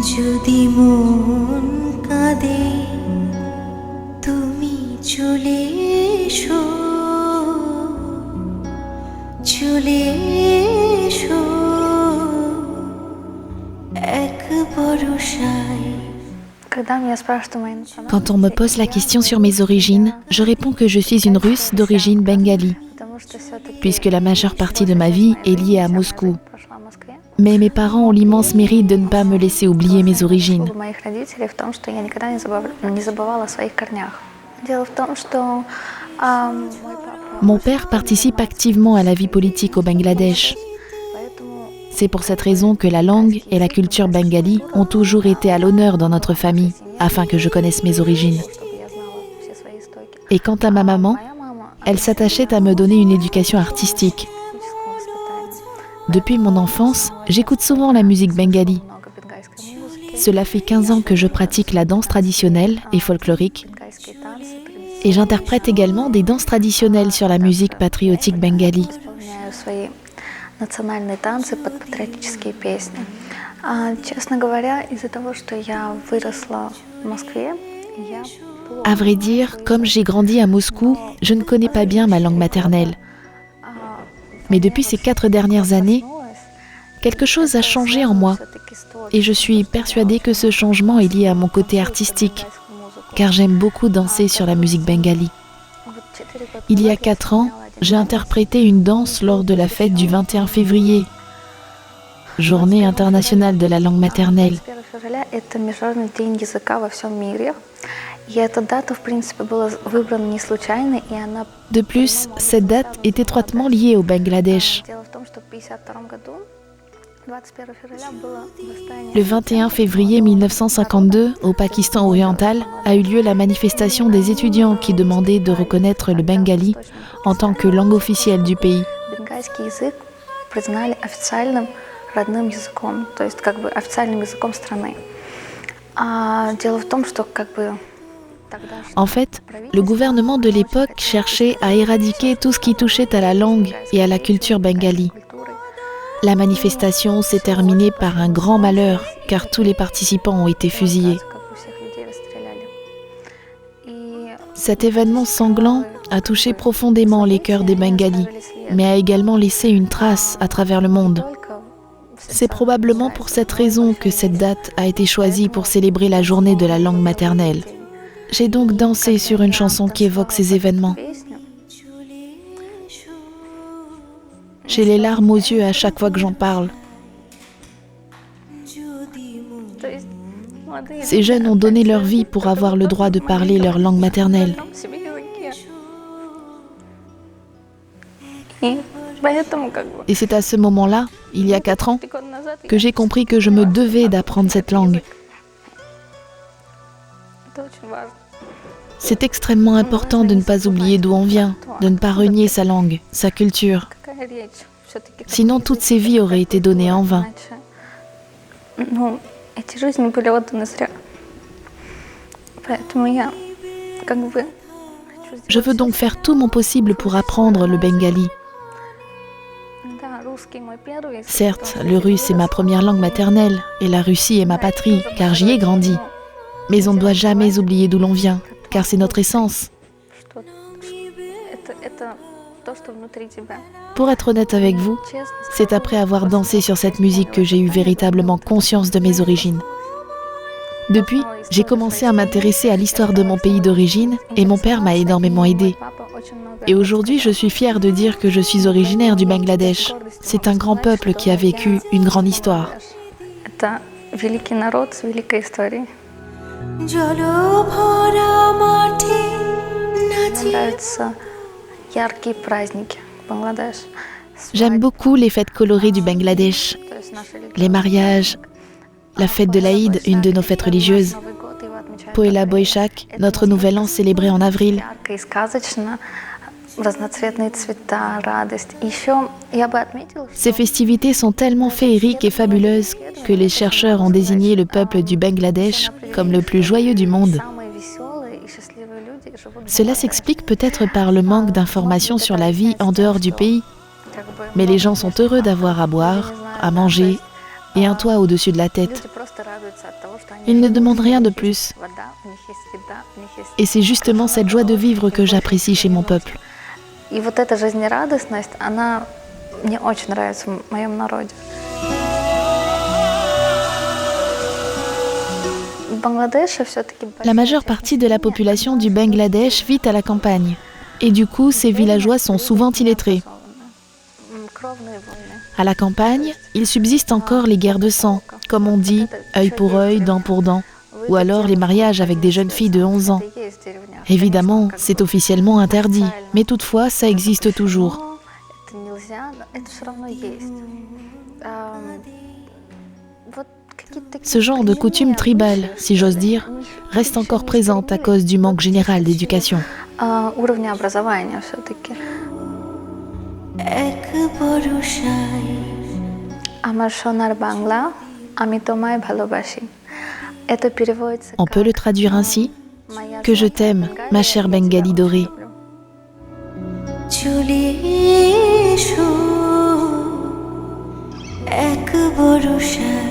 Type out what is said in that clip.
যদি মন কাঁদে তুমি চলে এসো চলে এসো এক বরষায়। Quand on me pose la question sur mes origines, je réponds que je suis une Russe d'origine bengali, puisque la majeure partie de ma vie est liée à Moscou. Mais mes parents ont l'immense mérite de ne pas me laisser oublier mes origines. Mon père participe activement à la vie politique au Bangladesh. C'est pour cette raison que la langue et la culture bengali ont toujours été à l'honneur dans notre famille, afin que je connaisse mes origines. Et quant à ma maman, elle s'attachait à me donner une éducation artistique. Depuis mon enfance, j'écoute souvent la musique bengali. Cela fait 15 ans que je pratique la danse traditionnelle et folklorique. Et j'interprète également des danses traditionnelles sur la musique patriotique bengali. À vrai dire, comme j'ai grandi à Moscou, je ne connais pas bien ma langue maternelle. Mais depuis ces 4 dernières années, quelque chose a changé en moi. Et je suis persuadée que ce changement est lié à mon côté artistique, car j'aime beaucoup danser sur la musique bengali. Il y a 4 ans, j'ai interprété une danse lors de la fête du 21 février, Journée internationale de la langue maternelle. De plus, cette date est étroitement liée au Bangladesh. Le 21 février 1952, au Pakistan oriental, a eu lieu la manifestation des étudiants qui demandaient de reconnaître le bengali en tant que langue officielle du pays. En fait, le gouvernement de l'époque cherchait à éradiquer tout ce qui touchait à la langue et à la culture bengali. La manifestation s'est terminée par un grand malheur, car tous les participants ont été fusillés. Cet événement sanglant a touché profondément les cœurs des Bengalis, mais a également laissé une trace à travers le monde. C'est probablement pour cette raison que cette date a été choisie pour célébrer la journée de la langue maternelle. J'ai donc dansé sur une chanson qui évoque ces événements. J'ai les larmes aux yeux à chaque fois que j'en parle. Ces jeunes ont donné leur vie pour avoir le droit de parler leur langue maternelle. Et c'est à ce moment-là, il y a 4 ans, que j'ai compris que je me devais d'apprendre cette langue. C'est extrêmement important de ne pas oublier d'où on vient, de ne pas renier sa langue, sa culture. Sinon, toutes ces vies auraient été données en vain. Je veux donc faire tout mon possible pour apprendre le bengali. Certes, le russe est ma première langue maternelle et la Russie est ma patrie, car j'y ai grandi. Mais on ne doit jamais oublier d'où l'on vient, car c'est notre essence. Pour être honnête avec vous, c'est après avoir dansé sur cette musique que j'ai eu véritablement conscience de mes origines. Depuis, j'ai commencé à m'intéresser à l'histoire de mon pays d'origine et mon père m'a énormément aidée. Et aujourd'hui, je suis fière de dire que je suis originaire du Bangladesh. C'est un grand peuple qui a vécu une grande histoire. J'aime beaucoup les fêtes colorées du Bangladesh, les mariages, la fête de l'Aïd, une de nos fêtes religieuses, Poela Boishak, notre nouvel an célébré en avril. Ces festivités sont tellement féeriques et fabuleuses que les chercheurs ont désigné le peuple du Bangladesh comme le plus joyeux du monde. Cela s'explique peut-être par le manque d'informations sur la vie en dehors du pays. Mais les gens sont heureux d'avoir à boire, à manger et un toit au-dessus de la tête. Ils ne demandent rien de plus. Et c'est justement cette joie de vivre que j'apprécie chez mon peuple. И вот эта жизнерадостность, она мне очень нравится в моем народе. В Бангладеше все-таки... La majeure partie de la population du Bangladesh vit à la campagne. Et du coup, ces villageois sont souvent illettrés. À la campagne, il subsiste encore les guerres de sang, comme on dit, œil pour œil, dent pour dent, ou alors les mariages avec des jeunes filles de 11 ans. Évidemment, c'est officiellement interdit, mais toutefois, ça existe toujours. Ce genre de coutume tribale, si j'ose dire, reste encore présente à cause du manque général d'éducation. Уровня образования все-таки. এক বরষায় আমার সোনার বাংলা, আমি তোমায় ভালোবাসি. Это переводится On peut le traduire ainsi, que je t'aime, ma chère Bengali dorée. চলে এসো এক বরষায়